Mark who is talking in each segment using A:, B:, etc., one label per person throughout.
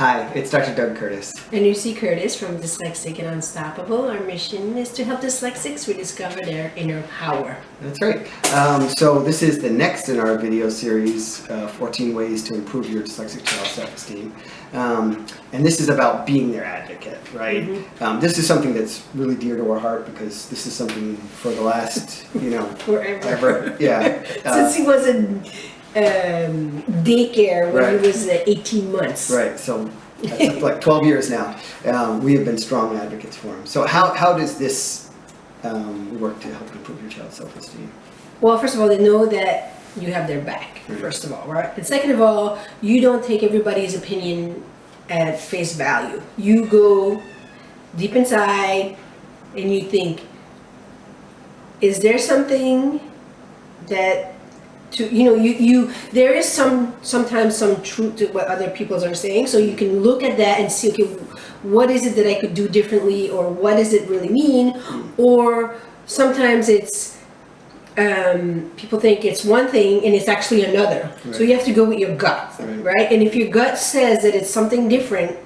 A: Hi, it's Dr. Doug Curtis.
B: And you see Curtis from Dyslexic and Unstoppable. Our mission is to help dyslexics rediscover their inner power.
A: That's right. So this is the next in our video series, 14 Ways to Improve Your Dyslexic Child's Self-Esteem. And this is about being their advocate, right?
B: Mm-hmm.
A: This is something that's really dear to our heart because this is something for the last,
B: Forever.
A: ever. Yeah.
B: Since he was in daycare when he was 18 months.
A: Right, so that's like 12 years now. We have been strong advocates for him. So how does this work to help improve your child's self-esteem?
B: Well, first of all, they know that you have their back, first of all, right? And second of all, you don't take everybody's opinion at face value. You go deep inside and you think, is there something that there is sometimes some truth to what other people are saying, so you can look at that and see, okay, what is it that I could do differently, or what does it really mean? Or sometimes it's people think it's one thing and it's actually another. Right. So you have to go with your gut, right? And if your gut says that it's something different,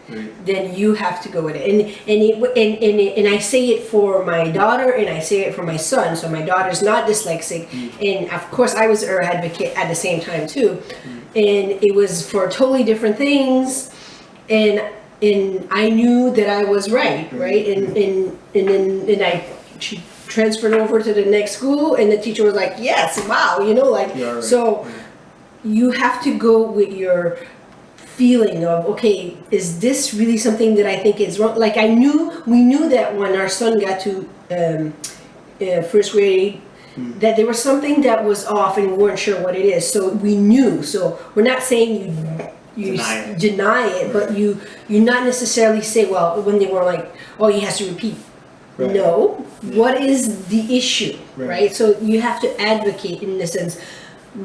B: then you have to go with it. And I say it for my daughter and I say it for my son. So my daughter's not dyslexic, and of course I was her advocate at the same time too. And it was for totally different things, and I knew that I was right? And she transferred over to the next school, and the teacher was like, yes, wow, right. So you have to go with your feeling of, okay, is this really something that I think is wrong? Like we knew that when our son got to first grade, that there was something that was off and we weren't sure what it is. So we knew. So we're not saying you deny it, but you not necessarily say, well, when they were like, oh, he has to repeat. Right. No, what is the issue, right? So you have to advocate in the sense,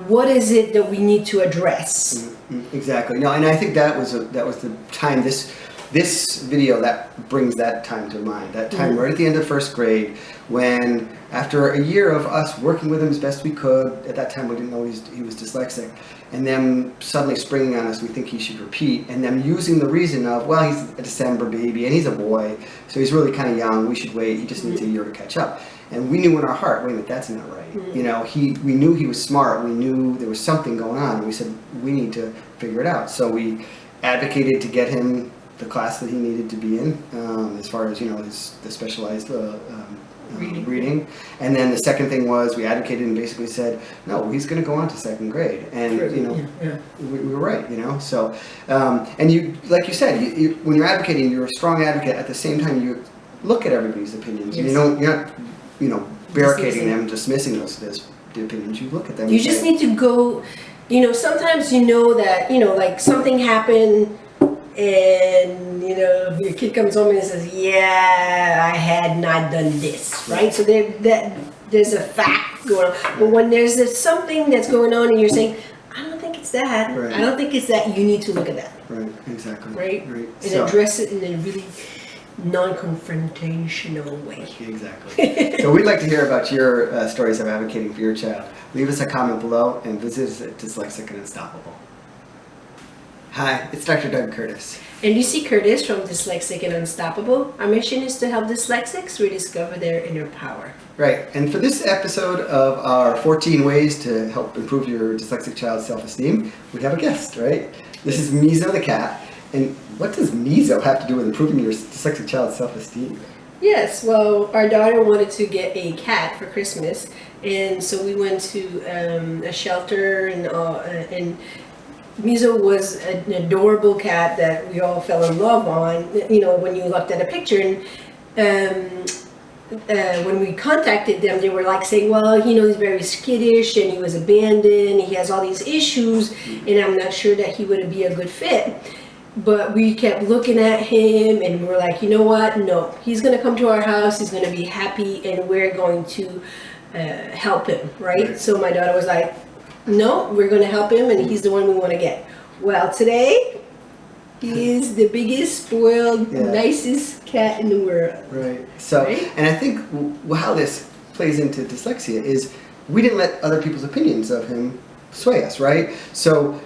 B: what is it that we need to address?
A: Exactly. No, and I think that was the time. This video that brings that time to mind. That time right at the end of first grade, when after a year of us working with him as best we could, at that time we didn't know he was dyslexic, and then suddenly springing on us, we think he should repeat, and then using the reason of, well, he's a December baby and he's a boy, so he's really kind of young, we should wait, he just needs a year to catch up. And we knew in our heart, wait a minute, that's not right. We knew he was smart, we knew there was something going on, and we said, we need to figure it out. So we advocated to get him the class that he needed to be in, as far as the specialized reading. And then the second thing was we advocated and basically said, no, he's going to go on to second grade, and we were right. So and you, like you said, when you're advocating, you're a strong advocate. At the same time, you look at everybody's opinions. Yes. You're not barricading them, dismissing those the opinions. You look at them.
B: You just need to go. Sometimes that like something happened. And your kid comes home and says, yeah, I had not done this, right? So there's a fact going on. But when there's something that's going on and you're saying, I don't think it's that, I don't think it's that, you need to look at that.
A: Right, exactly.
B: Right? And address it in a really non-confrontational way.
A: Exactly. So we'd like to hear about your stories of advocating for your child. Leave us a comment below and visit us at Dyslexic and Unstoppable. Hi, it's Dr. Doug Curtis.
B: And you see Curtis from Dyslexic and Unstoppable. Our mission is to help dyslexics rediscover their inner power.
A: Right, and for this episode of our 14 ways to help improve your dyslexic child's self-esteem, we have a guest, right? This is Mizo the cat. And what does Mizo have to do with improving your dyslexic child's self-esteem?
B: Yes, well, our daughter wanted to get a cat for Christmas, and so we went to a shelter, and Mizo was an adorable cat that we all fell in love on, when you looked at a picture. And when we contacted them, they were like saying, well, he's very skittish and he was abandoned, he has all these issues, and I'm not sure that he would be a good fit. But we kept looking at him and we're like, you know what? No, he's going to come to our house, he's going to be happy, and we're going to help him, right? So my daughter was like, no, we're going to help him, and he's the one we want to get. Well, today, he is the biggest, spoiled, nicest cat in the world.
A: Right. So, and I think how this plays into dyslexia is we didn't let other people's opinions of him sway us, right? So,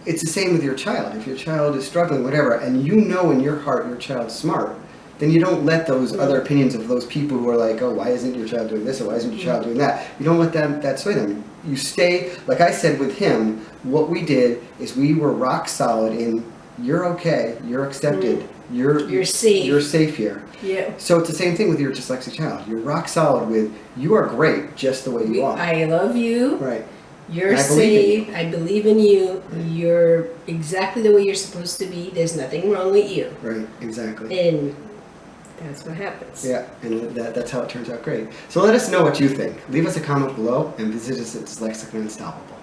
A: it's the same with your child. If your child is struggling, whatever, and you know in your heart your child's smart, then you don't let those other opinions of those people who are like, oh, why isn't your child doing this or why isn't your child doing that? You don't let that sway them. You stay, like I said with him, what we did is we were rock solid in, you're okay, you're accepted, you're
B: safe.
A: You're safe here.
B: Yeah.
A: So it's the same thing with your dyslexic child. You're rock solid with, you are great just the way you are.
B: I love you.
A: Right.
B: You're safe. I believe in you. You're exactly the way you're supposed to be. There's nothing wrong with you.
A: Right, exactly.
B: And that's what happens.
A: Yeah, and that's how it turns out great. So let us know what you think. Leave us a comment below and visit us at Dyslexic and Unstoppable.